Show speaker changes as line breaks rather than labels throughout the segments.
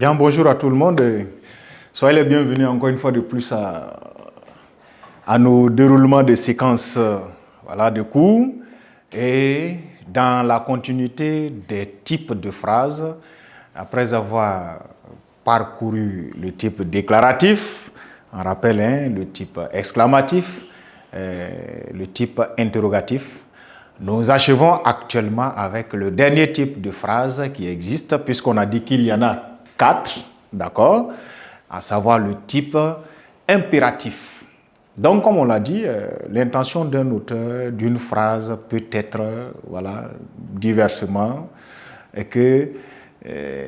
Bien, bonjour à tout le monde. Soyez les bienvenus encore une fois de plus à nos déroulements de séquences de cours et dans la continuité des types de phrases, après avoir parcouru le type déclaratif, on rappelle le type exclamatif, le type interrogatif. Nous achevons actuellement avec le dernier type de phrase qui existe, puisqu'on a dit qu'il y en a 4, d'accord, à savoir le type impératif. Donc, comme on l'a dit, l'intention d'un auteur d'une phrase peut être, diversement, et que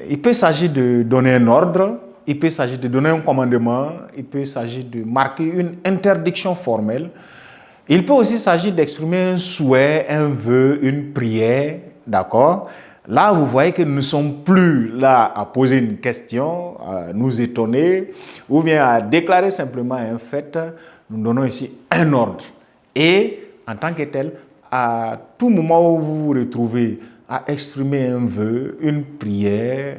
il peut s'agir de donner un ordre, il peut s'agir de donner un commandement, il peut s'agir de marquer une interdiction formelle. Il peut aussi s'agir d'exprimer un souhait, un vœu, une prière, d'accord? Là, vous voyez que nous ne sommes plus là à poser une question, à nous étonner, ou bien à déclarer simplement un fait. Nous donnons ici un ordre. Et, en tant que tel, à tout moment où vous vous retrouvez à exprimer un vœu, une prière,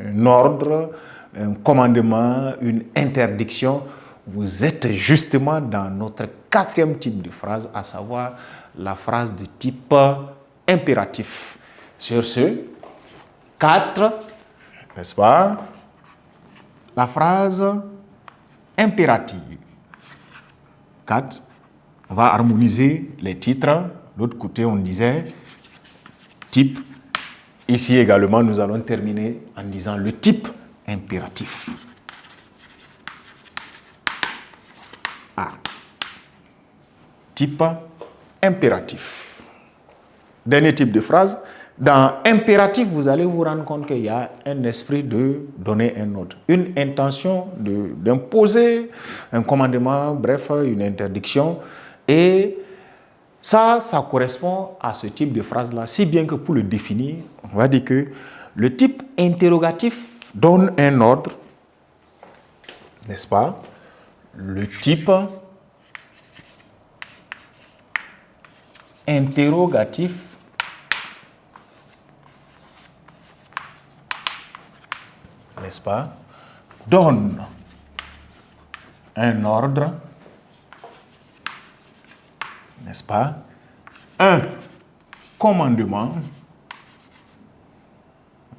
un ordre, un commandement, une interdiction, vous êtes justement dans notre 4e type de phrase, à savoir la phrase de type impératif. Sur ce, 4, n'est-ce pas? La phrase impérative. 4, on va harmoniser les titres. De l'autre côté, on disait type. Ici également, nous allons terminer en disant le type impératif. Type impératif. Dernier type de phrase. Dans impératif, vous allez vous rendre compte qu'il y a un esprit de donner un ordre, une intention d'imposer un commandement, bref, une interdiction. Et ça correspond à ce type de phrase-là, si bien que pour le définir, on va dire que le type interrogatif donne un ordre, n'est-ce pas? Le type interrogatif n'est-ce pas, donne un ordre, n'est-ce pas, un commandement.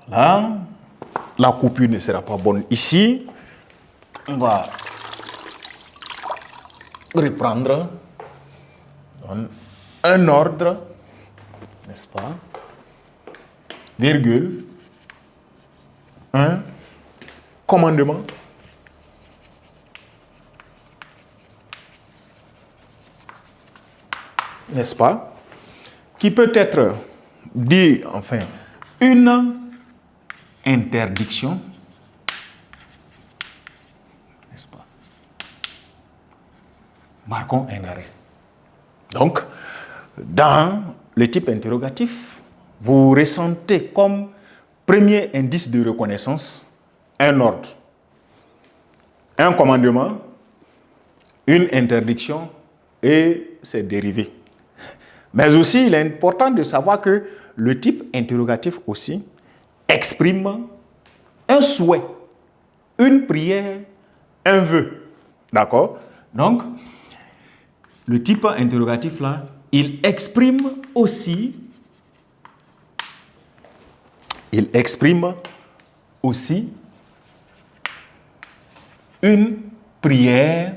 Là, la coupure ne sera pas bonne ici. On va reprendre. Donne un ordre, n'est-ce pas, virgule, un commandement. N'est-ce pas? Qui peut être dit, enfin, une interdiction. N'est-ce pas? Marquons un arrêt. Donc, dans le type interrogatif, vous ressentez comme premier indice de reconnaissance un ordre, un commandement, une interdiction et ses dérivés. Mais aussi, il est important de savoir que le type interrogatif aussi exprime un souhait, une prière, un vœu. D'accord? Donc, le type interrogatif là, il exprime aussi une prière,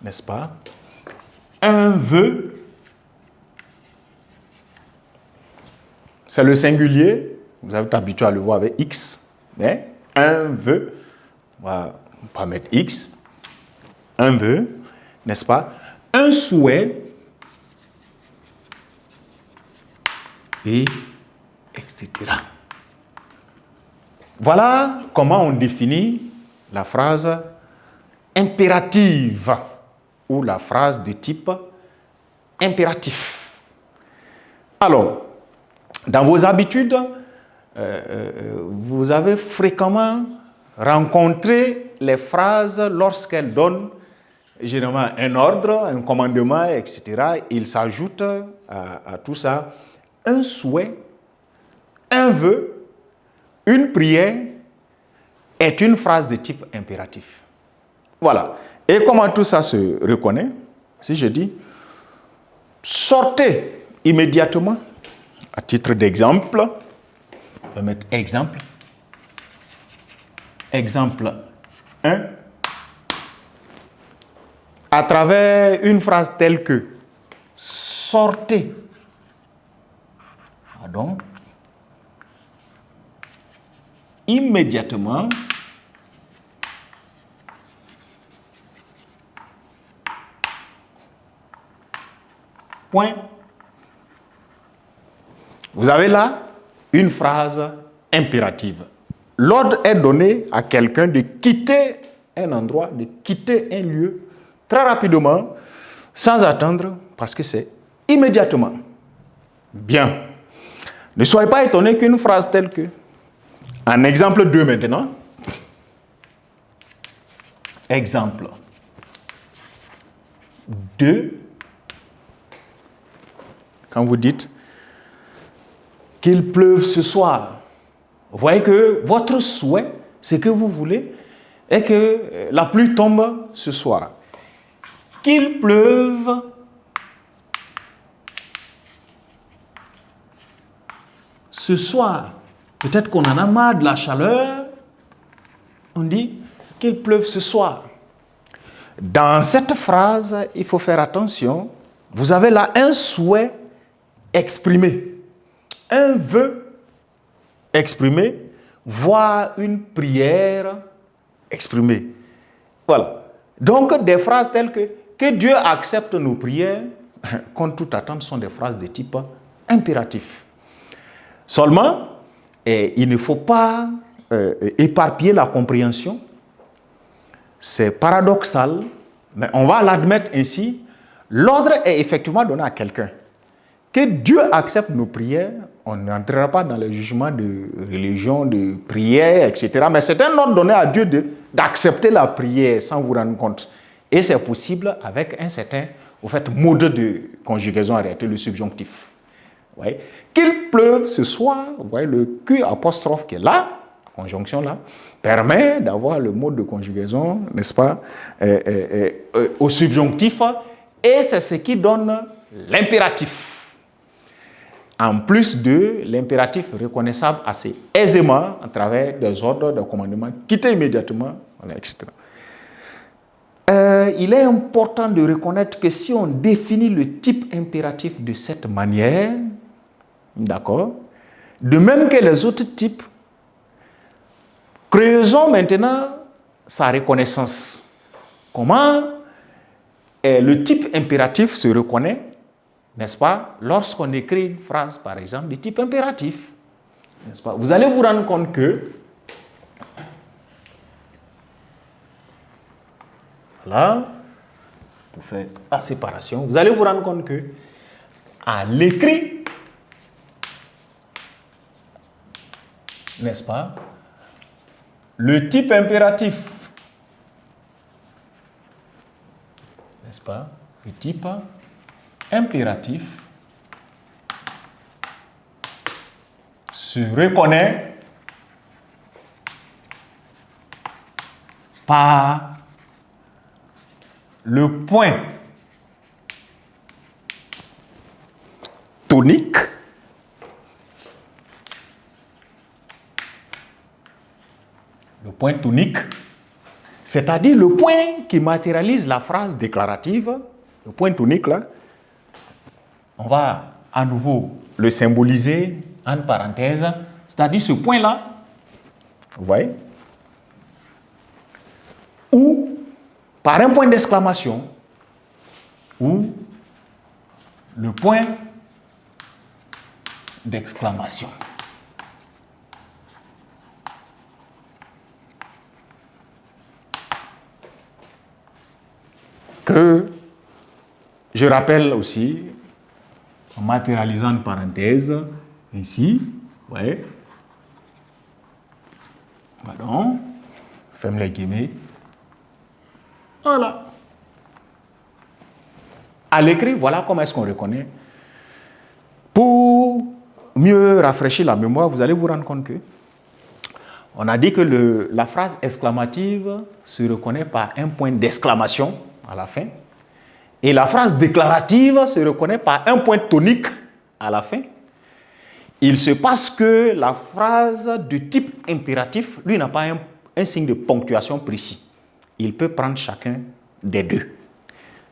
n'est-ce pas? Un vœu, c'est le singulier, vous avez été habitué à le voir avec X, mais un vœu, on va pas mettre X, un vœu, n'est-ce pas? Un souhait, et etc. Voilà comment on définit la phrase impérative ou la phrase de type impératif. Alors, dans vos habitudes, vous avez fréquemment rencontré les phrases lorsqu'elles donnent généralement un ordre, un commandement, etc. Il s'ajoute à tout ça un souhait, un vœu une prière est une phrase de type impératif. Voilà. Et comment tout ça se reconnaît? Si je dis, sortez immédiatement, à titre d'exemple, je vais mettre exemple. Exemple 1. À travers une phrase telle que sortez. Pardon. Immédiatement. Point. Vous avez là une phrase impérative. L'ordre est donné à quelqu'un de quitter un endroit, de quitter un lieu très rapidement, sans attendre, parce que c'est immédiatement. Bien. Ne soyez pas étonnés qu'une phrase telle que, en exemple 2 maintenant, exemple 2, quand vous dites qu'il pleuve ce soir, vous voyez que votre souhait, ce que vous voulez, est que la pluie tombe ce soir. Qu'il pleuve ce soir. Peut-être qu'on en a marre de la chaleur. On dit qu'il pleuve ce soir. Dans cette phrase, il faut faire attention. Vous avez là un souhait exprimé, un vœu exprimé, voire une prière exprimée. Voilà. Donc, des phrases telles que Dieu accepte nos prières, contre toute attente, sont des phrases de type impératif. Seulement, il ne faut pas éparpiller la compréhension. C'est paradoxal, mais on va l'admettre ainsi. L'ordre est effectivement donné à quelqu'un. Que Dieu accepte nos prières, on n'entrera pas dans le jugement de religion, de prière, etc. Mais c'est un ordre donné à Dieu d'accepter la prière sans vous rendre compte. Et c'est possible avec un certain, au fait, mode de conjugaison en réalité, le subjonctif. Ouais. Qu'il pleuve ce soir, vous voyez le Q apostrophe qui est là, la conjonction là, permet d'avoir le mode de conjugaison, n'est-ce pas, au subjonctif, et c'est ce qui donne l'impératif. En plus de l'impératif reconnaissable assez aisément à travers des ordres de commandement, quitter immédiatement, etc. Il est important de reconnaître que si on définit le type impératif de cette manière, d'accord, de même que les autres types, creusons maintenant sa reconnaissance. Comment le type impératif se reconnaît, n'est-ce pas, lorsqu'on écrit une phrase, par exemple, de type impératif, n'est-ce pas? Vous allez vous rendre compte que, là, pour faire la séparation, vous allez vous rendre compte que, à l'écrit, n'est-ce pas, le type impératif, n'est-ce pas, le type impératif se reconnaît par le point tonique c'est-à-dire le point qui matérialise la phrase déclarative, le point tonique là. On va à nouveau le symboliser en parenthèse, c'est-à-dire ce point-là, vous voyez, ou par un point d'exclamation, ou le point d'exclamation. Que je rappelle aussi, en matérialisant une parenthèse, ici, vous voyez, pardon, ferme les guillemets, voilà. À l'écrit, voilà comment est-ce qu'on reconnaît. Pour mieux rafraîchir la mémoire, vous allez vous rendre compte que On a dit que la phrase exclamative se reconnaît par un point d'exclamation à la fin. Et la phrase déclarative se reconnaît par un point tonique à la fin. Il se passe que la phrase de type impératif, lui, n'a pas un signe de ponctuation précis. Il peut prendre chacun des deux.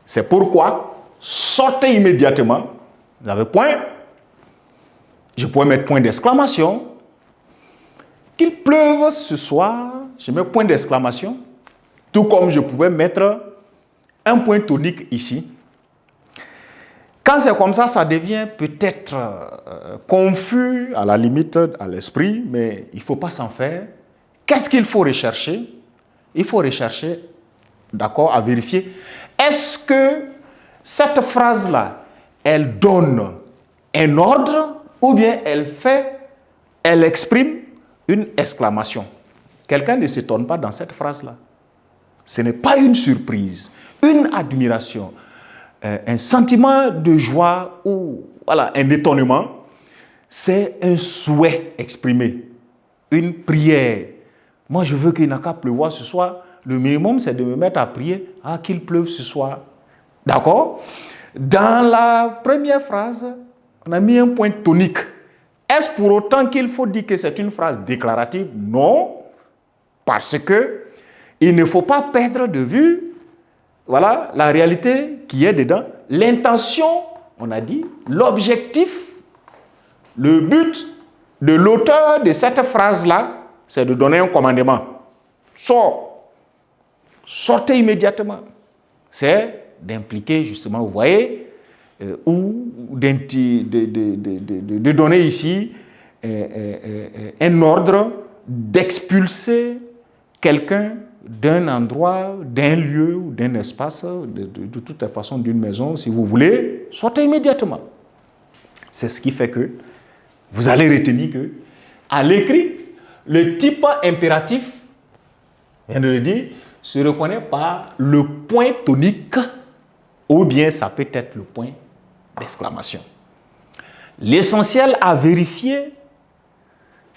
C'est pourquoi, sortez immédiatement. Vous avez point. Je pourrais mettre point d'exclamation. Qu'il pleuve ce soir, je mets point d'exclamation. Tout comme je pouvais mettre un point tonique ici. Quand c'est comme ça devient peut-être confus à la limite à l'esprit, mais il ne faut pas s'en faire. Qu'est-ce qu'il faut rechercher? Il faut rechercher, d'accord, à vérifier. Est-ce que cette phrase-là, elle donne un ordre ou bien elle exprime une exclamation? Quelqu'un ne s'étonne pas dans cette phrase-là. Ce n'est pas une surprise, une admiration, un sentiment de joie ou voilà, un étonnement. C'est un souhait exprimé, une prière. Moi, je veux qu'il n'a qu'à pleuvoir ce soir. Le minimum, c'est de me mettre à prier qu'il pleuve ce soir. D'accord? Dans la première phrase, on a mis un point tonique. Est-ce pour autant qu'il faut dire que c'est une phrase déclarative? Non, parce que il ne faut pas perdre de vue, voilà, la réalité qui est dedans. L'intention, on a dit, l'objectif, le but de l'auteur de cette phrase-là, c'est de donner un commandement. Sortez immédiatement. C'est d'impliquer justement, vous voyez, ou de donner ici un ordre d'expulser quelqu'un d'un endroit, d'un lieu ou d'un espace, de toute façon d'une maison, si vous voulez, sortez immédiatement. C'est ce qui fait que vous allez retenir que, à l'écrit, le type impératif, je viens de le dire, se reconnaît par le point tonique ou bien ça peut être le point d'exclamation. L'essentiel à vérifier,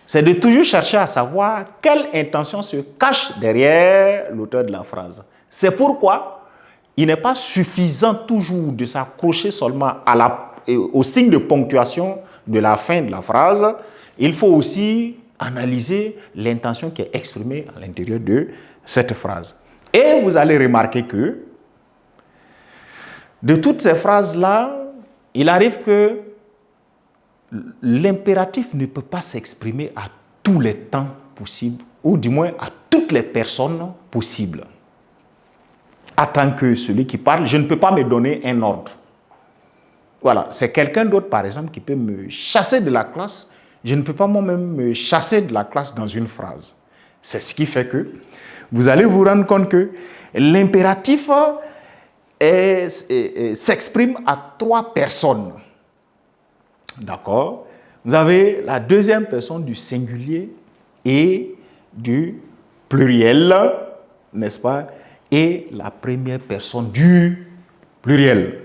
c'est de toujours chercher à savoir quelle intention se cache derrière l'auteur de la phrase. C'est pourquoi il n'est pas suffisant toujours de s'accrocher seulement au signe de ponctuation de la fin de la phrase. Il faut aussi analyser l'intention qui est exprimée à l'intérieur de cette phrase. Et vous allez remarquer que de toutes ces phrases-là, il arrive que l'impératif ne peut pas s'exprimer à tous les temps possibles, ou du moins à toutes les personnes possibles. En tant que celui qui parle, je ne peux pas me donner un ordre. Voilà, c'est quelqu'un d'autre, par exemple, qui peut me chasser de la classe. Je ne peux pas moi-même me chasser de la classe dans une phrase. C'est ce qui fait que vous allez vous rendre compte que l'impératif s'exprime à 3 personnes. D'accord? Vous avez la deuxième personne du singulier et du pluriel, n'est-ce pas? Et la première personne du pluriel.